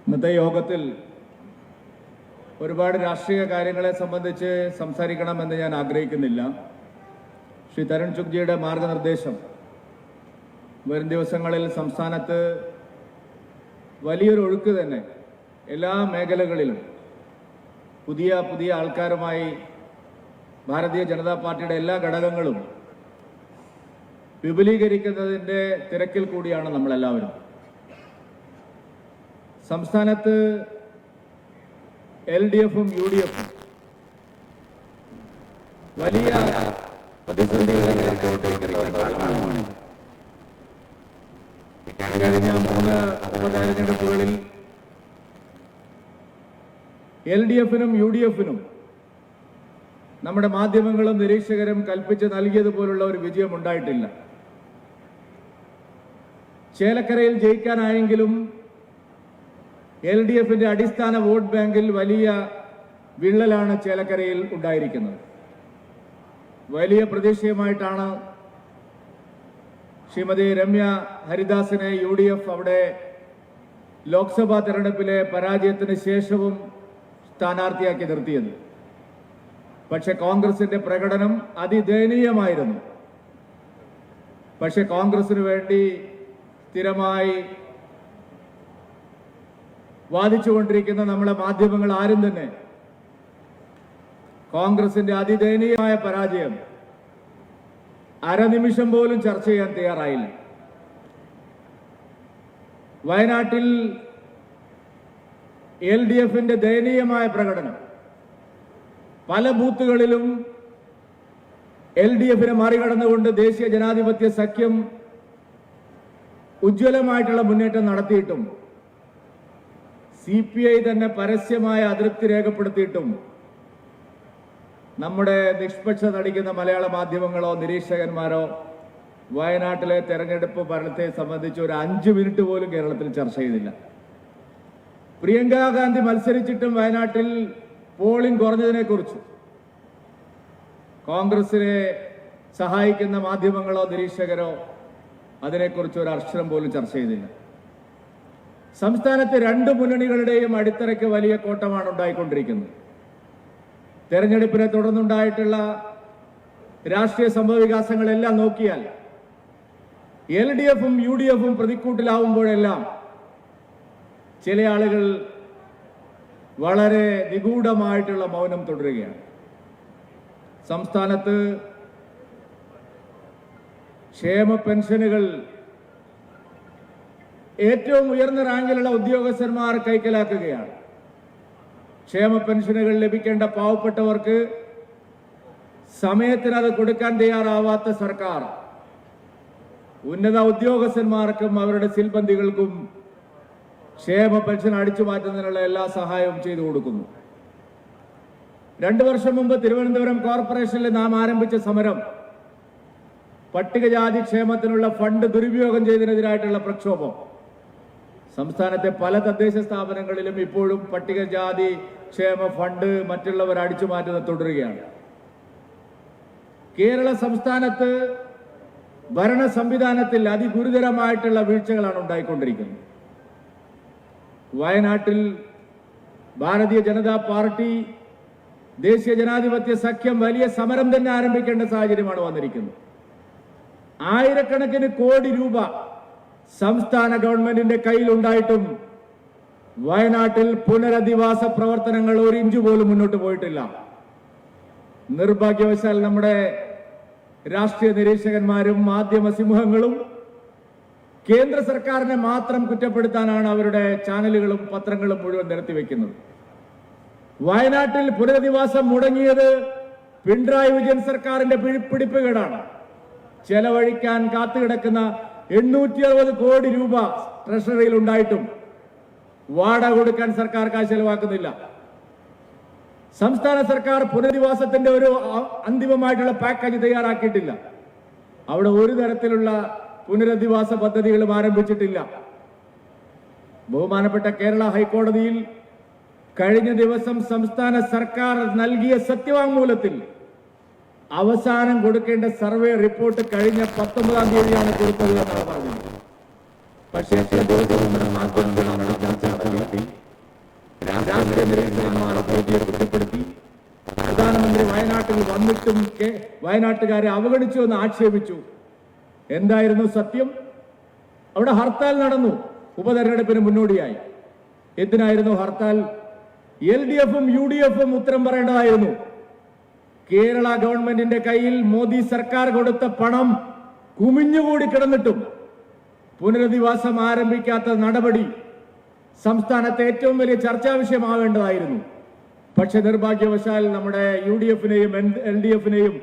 ഇന്നത്തെ യോഗത്തിൽ ഒരുപാട് രാഷ്ട്രീയ കാര്യങ്ങളെ സംബന്ധിച്ച് സംസാരിക്കണമെന്ന് ഞാൻ ആഗ്രഹിക്കുന്നില്ല. ശ്രീ തരുൺ ചുഗ്ജിയുടെ മാർഗനിർദ്ദേശം വരും ദിവസങ്ങളിൽ സംസ്ഥാനത്ത് വലിയൊരു ഒഴുക്ക് തന്നെ എല്ലാ മേഖലകളിലും പുതിയ ആൾക്കാരുമായി ഭാരതീയ ജനതാ പാർട്ടിയുടെ എല്ലാ ഘടകങ്ങളും വിപുലീകരിക്കുന്നതിൻ്റെ തിരക്കിൽ കൂടിയാണ് നമ്മളെല്ലാവരും. സംസ്ഥാനത്ത് LDFും UDFും വലിയ കഴിഞ്ഞ 3 ഉപതെരഞ്ഞെടുപ്പുകളിൽ LDFനും UDFനും നമ്മുടെ മാധ്യമങ്ങളും നിരീക്ഷകരും കൽപ്പിച്ച് നൽകിയതുപോലുള്ള ഒരു വിജയം ഉണ്ടായിട്ടില്ല. ചേലക്കരയിൽ ജയിക്കാനായെങ്കിലും LDFിന്റെ അടിസ്ഥാന വോട്ട് ബാങ്കിൽ വലിയ വിള്ളലാണ് ചേലക്കരയിൽ ഉണ്ടായിരിക്കുന്നത്. വലിയ പ്രതീക്ഷയുമായിട്ടാണ് ശ്രീമതി രമ്യ ഹരിദാസിനെ UDF അവിടെ ലോക്സഭാ തെരഞ്ഞെടുപ്പിലെ പരാജയത്തിന് ശേഷവും സ്ഥാനാർത്ഥിയാക്കി നിർത്തിയത്. പക്ഷെ കോൺഗ്രസിന്റെ പ്രകടനം അതിദയനീയമായിരുന്നു. പക്ഷെ കോൺഗ്രസിന് വേണ്ടി സ്ഥിരമായി വാദിച്ചുകൊണ്ടിരിക്കുന്ന നമ്മളെ മാധ്യമങ്ങൾ ആരും തന്നെ കോൺഗ്രസിന്റെ അതിദയനീയമായ പരാജയം അരനിമിഷം പോലും ചർച്ച ചെയ്യാൻ തയ്യാറായില്ല. വയനാട്ടിൽ LDFിന്റെ ദയനീയമായ പ്രകടനം, പല ബൂത്തുകളിലും LDFിനെ മറികടന്നുകൊണ്ട് ദേശീയ ജനാധിപത്യ സഖ്യം ഉജ്ജ്വലമായിട്ടുള്ള മുന്നേറ്റം നടത്തിയിട്ടും CPI തന്നെ പരസ്യമായ അതൃപ്തി രേഖപ്പെടുത്തിയിട്ടും നമ്മുടെ നിഷ്പക്ഷത നടിക്കുന്ന മലയാള മാധ്യമങ്ങളോ നിരീക്ഷകന്മാരോ വയനാട്ടിലെ തെരഞ്ഞെടുപ്പ് ഭരണത്തെ സംബന്ധിച്ച് ഒരു 5 മിനിറ്റ് പോലും കേരളത്തിൽ ചർച്ച ചെയ്തില്ല. പ്രിയങ്ക ഗാന്ധി മത്സരിച്ചിട്ടും വയനാട്ടിൽ പോളിംഗ് കുറഞ്ഞതിനെക്കുറിച്ച് കോൺഗ്രസിനെ സഹായിക്കുന്ന മാധ്യമങ്ങളോ നിരീക്ഷകരോ അതിനെക്കുറിച്ച് ഒരു അക്ഷരം പോലും ചർച്ച ചെയ്തില്ല. സംസ്ഥാനത്ത് 2 മുന്നണികളുടെയും അടിത്തറയ്ക്ക് വലിയ കോട്ടമാണ് ഉണ്ടായിക്കൊണ്ടിരിക്കുന്നത്. തെരഞ്ഞെടുപ്പിനെ തുടർന്നുണ്ടായിട്ടുള്ള രാഷ്ട്രീയ സംഭവവികാസങ്ങളെല്ലാം നോക്കിയാൽ LDFും UDFും പ്രതിക്കൂട്ടിലാവുമ്പോഴെല്ലാം ചില ആളുകൾ വളരെ നിഗൂഢമായിട്ടുള്ള മൗനം തുടരുകയാണ്. സംസ്ഥാനത്ത് ക്ഷേമ പെൻഷനുകൾ ഏറ്റവും ഉയർന്ന റാങ്കിലുള്ള ഉദ്യോഗസ്ഥന്മാർ കൈക്കലാക്കുകയാണ്. ക്ഷേമ പെൻഷനുകൾ ലഭിക്കേണ്ട പാവപ്പെട്ടവർക്ക് സമയത്തിന് അത് കൊടുക്കാൻ തയ്യാറാവാത്ത സർക്കാർ ഉന്നത ഉദ്യോഗസ്ഥന്മാർക്കും അവരുടെ സിൽബന്ധികൾക്കും ക്ഷേമ പെൻഷൻ അടിച്ചു മാറ്റുന്നതിനുള്ള എല്ലാ സഹായവും ചെയ്തു കൊടുക്കുന്നു. 2 വർഷം മുമ്പ് തിരുവനന്തപുരം കോർപ്പറേഷനിൽ നാം ആരംഭിച്ച സമരം പട്ടികജാതി ക്ഷേമത്തിനുള്ള ഫണ്ട് ദുരുപയോഗം ചെയ്തതിനെതിരായിട്ടുള്ള പ്രക്ഷോഭം സംസ്ഥാനത്തെ പല തദ്ദേശ സ്ഥാപനങ്ങളിലും ഇപ്പോഴും പട്ടികജാതി ക്ഷേമ ഫണ്ട് മറ്റുള്ളവർ അടിച്ചു മാറ്റുന്നത് തുടരുകയാണ്. കേരള സംസ്ഥാനത്ത് ഭരണ സംവിധാനത്തിൽ അതിഗുരുതരമായിട്ടുള്ള വീഴ്ചകളാണ് ഉണ്ടായിക്കൊണ്ടിരിക്കുന്നത്. വയനാട്ടിൽ ഭാരതീയ ജനതാ പാർട്ടി ദേശീയ ജനാധിപത്യ സഖ്യം വലിയ സമരം തന്നെ ആരംഭിക്കേണ്ട സാഹചര്യമാണ് വന്നിരിക്കുന്നത്. ആയിരക്കണക്കിന് കോടി രൂപ സംസ്ഥാന ഗവൺമെന്റിന്റെ കയ്യിലുണ്ടായിട്ടും വയനാട്ടിൽ പുനരധിവാസ പ്രവർത്തനങ്ങൾ 1 ഇഞ്ച് പോലും മുന്നോട്ട് പോയിട്ടില്ല. നിർഭാഗ്യവശാൽ നമ്മുടെ രാഷ്ട്രീയ നിരീക്ഷകന്മാരും മാധ്യമ സിംഹങ്ങളും കേന്ദ്ര സർക്കാരിനെ മാത്രം കുറ്റപ്പെടുത്താനാണ് അവരുടെ ചാനലുകളും പത്രങ്ങളും മുഴുവൻ നിരത്തിവെക്കുന്നത്. വയനാട്ടിൽ പുനരധിവാസം മുടങ്ങിയത് പിണറായി വിജയൻ സർക്കാരിന്റെ പിടിപ്പുകേടാണ്. ചെലവഴിക്കാൻ കാത്തുകിടക്കുന്ന 860 കോടി രൂപ ട്രഷറിയിൽ ഉണ്ടായിട്ടും വാടക കൊടുക്കാൻ സർക്കാർ കാശ് ചെലവാക്കുന്നില്ല. സംസ്ഥാന സർക്കാർ പുനരധിവാസത്തിന്റെ ഒരു അന്തിമമായിട്ടുള്ള പാക്കേജ് തയ്യാറാക്കിയിട്ടില്ല. അവിടെ ഒരു തരത്തിലുള്ള പുനരധിവാസ പദ്ധതികളും ആരംഭിച്ചിട്ടില്ല. ബഹുമാനപ്പെട്ട കേരള ഹൈക്കോടതിയിൽ കഴിഞ്ഞ ദിവസം സംസ്ഥാന സർക്കാർ നൽകിയ സത്യവാങ്മൂലത്തിൽ അവസാനം കൊടുക്കേണ്ട സർവേ റിപ്പോർട്ട് കഴിഞ്ഞ 19-ാം തീയതിയാണ് കൊടുത്തത് എന്നാണ് പറഞ്ഞത്. പക്ഷേ വയനാട്ടുകാരെ അവഗണിച്ചു എന്ന് ആക്ഷേപിച്ചു. എന്തായിരുന്നു സത്യം? അവിടെ ഹർത്താൽ നടന്നു ഉപതെരഞ്ഞെടുപ്പിന് മുന്നോടിയായി. എന്തിനായിരുന്നു ഹർത്താൽ? LDFും UDFും ഉത്തരം പറയേണ്ടതായിരുന്നു. കേരള ഗവൺമെന്റിന്റെ കയ്യിൽ മോദി സർക്കാർ കൊടുത്ത പണം കുമിഞ്ഞുകൂടി കിടന്നിട്ടും പുനരധിവാസം ആരംഭിക്കാത്ത നടപടി സംസ്ഥാനത്തെ ഏറ്റവും വലിയ ചർച്ചാ വിഷയമാവേണ്ടതായിരുന്നു. പക്ഷെ നിർഭാഗ്യവശാൽ നമ്മുടെ UDFനെയും LDFനെയും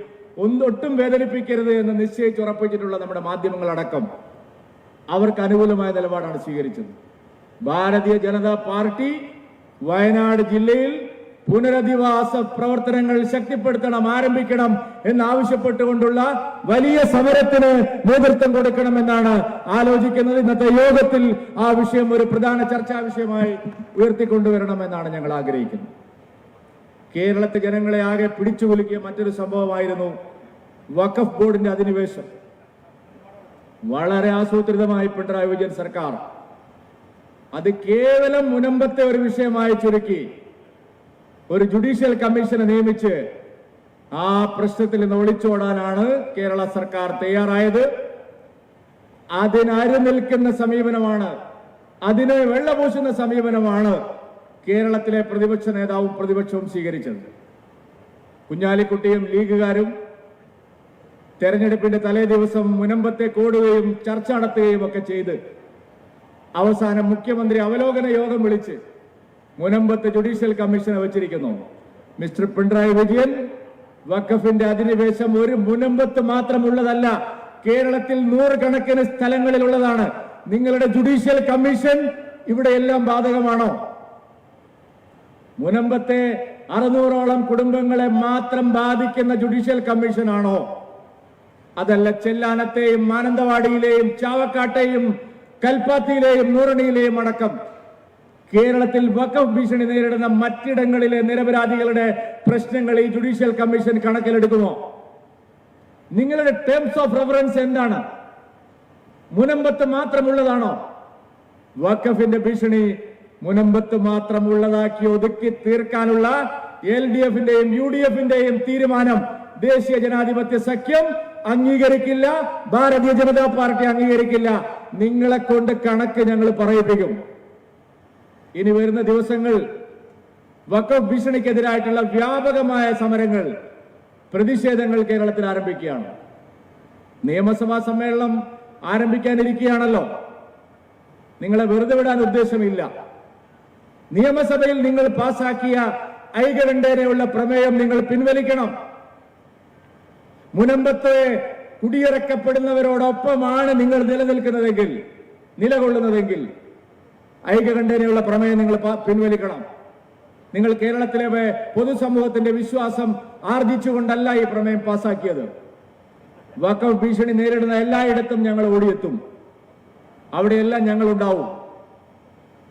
ഒട്ടും വേദനിപ്പിക്കരുത് എന്ന് നിശ്ചയിച്ചുറപ്പിച്ചിട്ടുള്ള നമ്മുടെ മാധ്യമങ്ങളടക്കം അവർക്ക് അനുകൂലമായ നിലപാടാണ് സ്വീകരിച്ചത്. ഭാരതീയ ജനതാ പാർട്ടി വയനാട് ജില്ലയിൽ പുനരധിവാസ പ്രവർത്തനങ്ങൾ ശക്തിപ്പെടുത്തണം, ആരംഭിക്കണം എന്നാവശ്യപ്പെട്ടുകൊണ്ടുള്ള വലിയ സമരത്തിന് നേതൃത്വം കൊടുക്കണമെന്നാണ് ആലോചിക്കുന്നത്. ഇന്നത്തെ യോഗത്തിൽ ആ വിഷയം ഒരു പ്രധാന ചർച്ചാ വിഷയമായി ഉയർത്തിക്കൊണ്ടുവരണമെന്നാണ് ഞങ്ങൾ ആഗ്രഹിക്കുന്നത്. കേരളത്തെ ജനങ്ങളെ ആകെ പിടിച്ചുകുലുക്കിയ മറ്റൊരു സംഭവമായിരുന്നു വഖഫ് ബോർഡിന്റെ അധിനിവേശം. വളരെ ആസൂത്രിതമായി പിണറായി വിജയൻ സർക്കാർ അത് കേവലം മുനമ്പത്തെ ഒരു വിഷയമായി ചുരുക്കി ഒരു ജുഡീഷ്യൽ കമ്മീഷനെ നിയമിച്ച് ആ പ്രശ്നത്തിൽ നിന്ന് ഒളിച്ചോടാനാണ് കേരള സർക്കാർ തയ്യാറായത്. അതിനരു നിൽക്കുന്ന സമീപനമാണ്, അതിനെ വെള്ളപൂശുന്ന സമീപനമാണ് കേരളത്തിലെ പ്രതിപക്ഷ നേതാവും പ്രതിപക്ഷവും സ്വീകരിച്ചത്. കുഞ്ഞാലിക്കുട്ടിയും ലീഗുകാരും തെരഞ്ഞെടുപ്പിന്റെ തലേ ദിവസം മുനമ്പത്തെ കൂടുകയും ചർച്ച നടത്തുകയും ഒക്കെ ചെയ്ത് അവസാനം മുഖ്യമന്ത്രി അവലോകന യോഗം വിളിച്ച് മുനമ്പത്തെ ജുഡീഷ്യൽ കമ്മീഷനെ വെച്ചിരിക്കുന്നു. മിസ്റ്റർ പിണറായി വിജയൻ, വഖഫിന്റെ അധിനിവേശം ഒരു മുനമ്പത്ത് മാത്രമുള്ളതല്ല, കേരളത്തിൽ നൂറുകണക്കിന് സ്ഥലങ്ങളിലുള്ളതാണ്. നിങ്ങളുടെ ജുഡീഷ്യൽ കമ്മീഷൻ ഇവിടെയെല്ലാം ബാധകമാണോ? മുനമ്പത്തെ 600ഓളം കുടുംബങ്ങളെ മാത്രം ബാധിക്കുന്ന ജുഡീഷ്യൽ കമ്മീഷനാണോ? അതല്ല ചെല്ലാനത്തെയും മാനന്തവാടിയിലെയും ചാവക്കാട്ടെയും കൽപ്പാത്തിയിലെയും നൂറണിയിലെയും അടക്കം കേരളത്തിൽ വഖഫ് ഭീഷണി നേരിടുന്ന മറ്റിടങ്ങളിലെ നിരപരാധികളുടെ പ്രശ്നങ്ങൾ ഈ ജുഡീഷ്യൽ കമ്മീഷൻ കണക്കിലെടുക്കുമോ? നിങ്ങളുടെ ടേംസ് ഓഫ് റെഫറൻസ് എന്താണ്? മുനമ്പത്ത് മാത്രമുള്ളതാണോ? വഖഫിന്റെ ഭീഷണി മുനമ്പത്ത് മാത്രമുള്ളതാക്കി ഒതുക്കി തീർക്കാനുള്ള LDFന്റെയും UDFന്റെയും തീരുമാനം ദേശീയ ജനാധിപത്യ സഖ്യം അംഗീകരിക്കില്ല, ഭാരതീയ ജനതാ പാർട്ടി അംഗീകരിക്കില്ല. നിങ്ങളെ കൊണ്ട് കണക്ക് ഞങ്ങൾ പറയിപ്പിക്കും. ഇനി വരുന്ന ദിവസങ്ങൾ വഖഫ് ഭീഷണിക്കെതിരായിട്ടുള്ള വ്യാപകമായ സമരങ്ങൾ, പ്രതിഷേധങ്ങൾ കേരളത്തിൽ ആരംഭിക്കുകയാണ്. നിയമസഭാ സമ്മേളനം ആരംഭിക്കാനിരിക്കുകയാണല്ലോ. നിങ്ങളെ വെറുതെ വിടാൻ ഉദ്ദേശമില്ല. നിയമസഭയിൽ നിങ്ങൾ പാസാക്കിയ ഐകകണ്ഠേനയുള്ള പ്രമേയം നിങ്ങൾ പിൻവലിക്കണം. മുനമ്പത്ത് കുടിയിറക്കപ്പെടുന്നവരോടൊപ്പമാണ് നിങ്ങൾ നിലകൊള്ളുന്നതെങ്കിൽ ഐകകണ്ഠേനയുള്ള പ്രമേയം നിങ്ങൾ പിൻവലിക്കണം. നിങ്ങൾ കേരളത്തിലെ പൊതുസമൂഹത്തിന്റെ വിശ്വാസം ആർജിച്ചുകൊണ്ടല്ല ഈ പ്രമേയം പാസാക്കിയത്. വഖഫ് ഭീഷണി നേരിടുന്ന എല്ലായിടത്തും ഞങ്ങൾ ഓടിയെത്തും, അവിടെയെല്ലാം ഞങ്ങൾ ഉണ്ടാവും.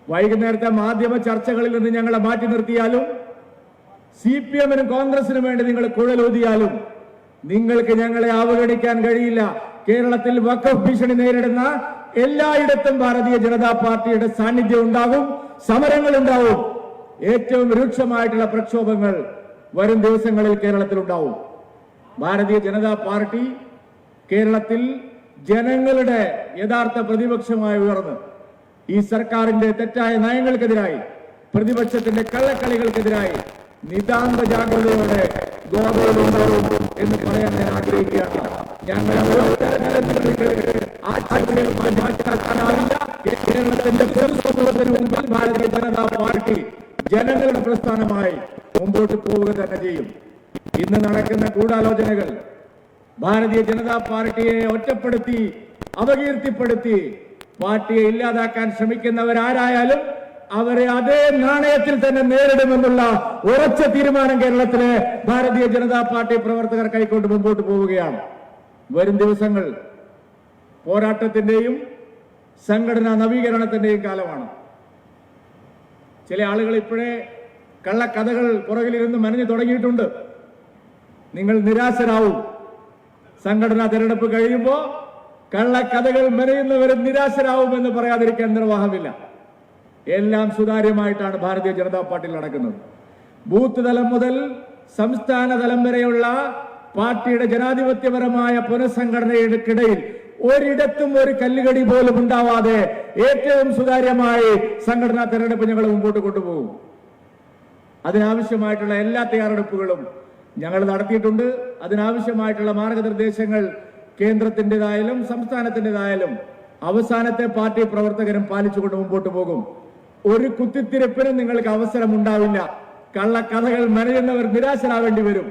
വൈകുന്നേരത്തെ മാധ്യമ ചർച്ചകളിൽ നിന്ന് ഞങ്ങളെ മാറ്റി നിർത്തിയാലും CPMനും കോൺഗ്രസിനും വേണ്ടി നിങ്ങൾ കുഴലൂതിയാലും നിങ്ങൾക്ക് ഞങ്ങളെ അവഗണിക്കാൻ കഴിയില്ല. കേരളത്തിൽ വഖഫ് ഭീഷണി നേരിടുന്ന എല്ലായിടത്തും ഭാരതീയ ജനതാ പാർട്ടിയുടെ സാന്നിധ്യം ഉണ്ടാകും, സമരങ്ങൾ ഉണ്ടാവും. ഏറ്റവും രൂക്ഷമായിട്ടുള്ള പ്രക്ഷോഭങ്ങൾ വരും ദിവസങ്ങളിൽ കേരളത്തിൽ ഉണ്ടാവും. ഭാരതീയ ജനതാ പാർട്ടി കേരളത്തിൽ ജനങ്ങളുടെ യഥാർത്ഥ പ്രതിപക്ഷമായി ഉയർന്ന് ഈ സർക്കാരിന്റെ തെറ്റായ നയങ്ങൾക്കെതിരായി, പ്രതിപക്ഷത്തിന്റെ കള്ളക്കളികൾക്കെതിരായി നിതാന്ത ജാഗ്രതയോടെ ഗോവയിലുണ്ടാവും എന്ന് പറയാൻ ഞാൻ ആഗ്രഹിക്കുകയാണ്. ഞങ്ങൾ കേരളത്തിന്റെ പൊതുസമൂഹത്തിന് മുമ്പിൽ ഭാരതീയ ജനതാ പാർട്ടി ജനങ്ങളുടെ പ്രസ്ഥാനമായി മുമ്പോട്ട് പോവുക തന്നെ ചെയ്യും. ഇന്ന് നടക്കുന്ന ഗൂഢാലോചനകൾ ഭാരതീയ ജനതാ പാർട്ടിയെ ഒറ്റപ്പെടുത്തി അപകീർത്തിപ്പെടുത്തി പാർട്ടിയെ ഇല്ലാതാക്കാൻ ശ്രമിക്കുന്നവരാരായാലും അവരെ അതേ നാണയത്തിൽ തന്നെ നേരിടുമെന്നുള്ള ഉറച്ച തീരുമാനം കേരളത്തിലെ ഭാരതീയ ജനതാ പാർട്ടി പ്രവർത്തകർ കൈക്കൊണ്ട് മുമ്പോട്ട് പോവുകയാണ്. വരും ദിവസങ്ങൾ പോരാട്ടത്തിന്റെയും സംഘടനാ നവീകരണത്തിന്റെയും കാലമാണ്. ചില ആളുകൾ ഇപ്പോഴേ കള്ളക്കഥകൾ പുറകിലിരുന്ന് മനഞ്ഞു തുടങ്ങിയിട്ടുണ്ട്. നിങ്ങൾ നിരാശരാവും. സംഘടനാ തെരഞ്ഞെടുപ്പ് കഴിയുമ്പോൾ കള്ളക്കഥകൾ മെനയുന്നവരും നിരാശരാവുമെന്ന് പറയാതിരിക്കാൻ നിർവാഹമില്ല. എല്ലാം സുതാര്യമായിട്ടാണ് ഭാരതീയ ജനതാ പാർട്ടിയിൽ നടക്കുന്നത്. ബൂത്ത് തലം മുതൽ സംസ്ഥാന തലം വരെയുള്ള പാർട്ടിയുടെ ജനാധിപത്യപരമായ പുനഃസംഘടനയ്ക്കിടയിൽ ഒരിടത്തും ഒരു കല്ലുകടി പോലും ഉണ്ടാവാതെ ഏറ്റവും സുതാര്യമായി സംഘടനാ തെരഞ്ഞെടുപ്പ് ഞങ്ങൾ മുമ്പോട്ട് കൊണ്ടുപോകും. അതിനാവശ്യമായിട്ടുള്ള എല്ലാ തയ്യാറെടുപ്പുകളും ഞങ്ങൾ നടത്തിയിട്ടുണ്ട്. അതിനാവശ്യമായിട്ടുള്ള മാർഗനിർദ്ദേശങ്ങൾ കേന്ദ്രത്തിൻ്റെതായാലും സംസ്ഥാനത്തിൻ്റെതായാലും അവസാനത്തെ പാർട്ടി പ്രവർത്തകരും പാലിച്ചുകൊണ്ട് മുമ്പോട്ട് പോകും. ഒരു കുത്തിത്തിരിപ്പിനും നിങ്ങൾക്ക് അവസരം ഉണ്ടാവില്ല. കള്ളക്കഥകൾ മെനയുന്നവർ നിരാശരാവേണ്ടി വരും.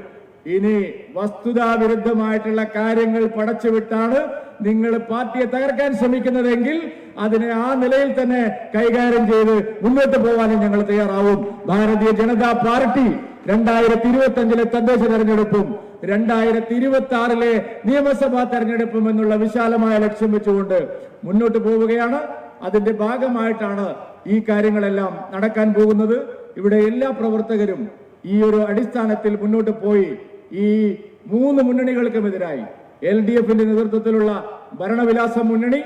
ഇനി വസ്തുതാവിരുദ്ധമായിട്ടുള്ള കാര്യങ്ങൾ പടച്ചുവിട്ടാണ് നിങ്ങൾ പാർട്ടിയെ തകർക്കാൻ ശ്രമിക്കുന്നതെങ്കിൽ അതിനെ ആ നിലയിൽ തന്നെ കൈകാര്യം ചെയ്ത് മുന്നോട്ട് പോകാനും ഞങ്ങൾ തയ്യാറാവും. ഭാരതീയ ജനതാ പാർട്ടി 2025 തദ്ദേശ തെരഞ്ഞെടുപ്പും 2026 നിയമസഭാ തെരഞ്ഞെടുപ്പും എന്നുള്ള വിശാലമായ ലക്ഷ്യം വെച്ചുകൊണ്ട് മുന്നോട്ട് പോവുകയാണ്. അതിന്റെ ഭാഗമായിട്ടാണ് ഈ കാര്യങ്ങളെല്ലാം നടക്കാൻ പോകുന്നത്. ഇവിടെ എല്ലാ പ്രവർത്തകരും ഈ ഒരു അടിസ്ഥാനത്തിൽ മുന്നോട്ട് പോയി ഈ 3 മുന്നണികൾക്കുമെതിരായി LDFന്റെ നേതൃത്വത്തിലുള്ള ഭരണവിലാസം മുന്നണി,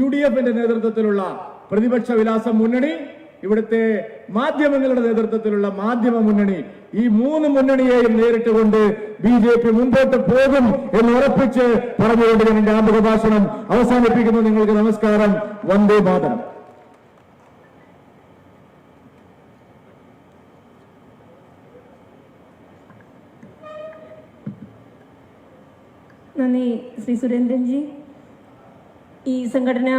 UDFന്റെ നേതൃത്വത്തിലുള്ള പ്രതിപക്ഷ വിലാസം മുന്നണി, ഇവിടുത്തെ മാധ്യമങ്ങളുടെ നേതൃത്വത്തിലുള്ള മാധ്യമ മുന്നണി, ഈ 3 മുന്നണിയെയും നേരിട്ടുകൊണ്ട് BJP മുമ്പോട്ട് പോകും എന്ന് ഉറപ്പിച്ച് പറഞ്ഞുകൊണ്ട് ഞാൻ എന്റെ ആമുഖ ഭാഷണം അവസാനിപ്പിക്കുന്നു. നിങ്ങൾക്ക് നമസ്കാരം. വന്ദേ മാതരം. നന്ദി ശ്രീ സുരേന്ദ്രൻജി. ഈ സംഘടനാ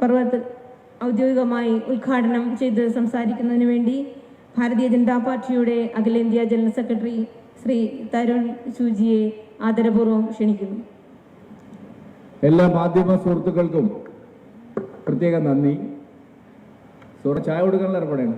പർവ്വത്ത് ഔദ്യോഗികമായി ഉദ്ഘാടനം ചെയ്ത് സംസാരിക്കുന്നതിന് വേണ്ടി ഭാരതീയ ജനതാ പാർട്ടിയുടെ അഖിലേന്ത്യാ ജനറൽ സെക്രട്ടറി ശ്രീ തരുൺ ചൂജിയെ ആദരപൂർവ്വം ക്ഷണിക്കുന്നു. എല്ലാ മാധ്യമ സുഹൃത്തുക്കൾക്കും പ്രത്യേക നന്ദി. ചായ കൊടുക്കാനുള്ള ഏർപ്പാടാണ്.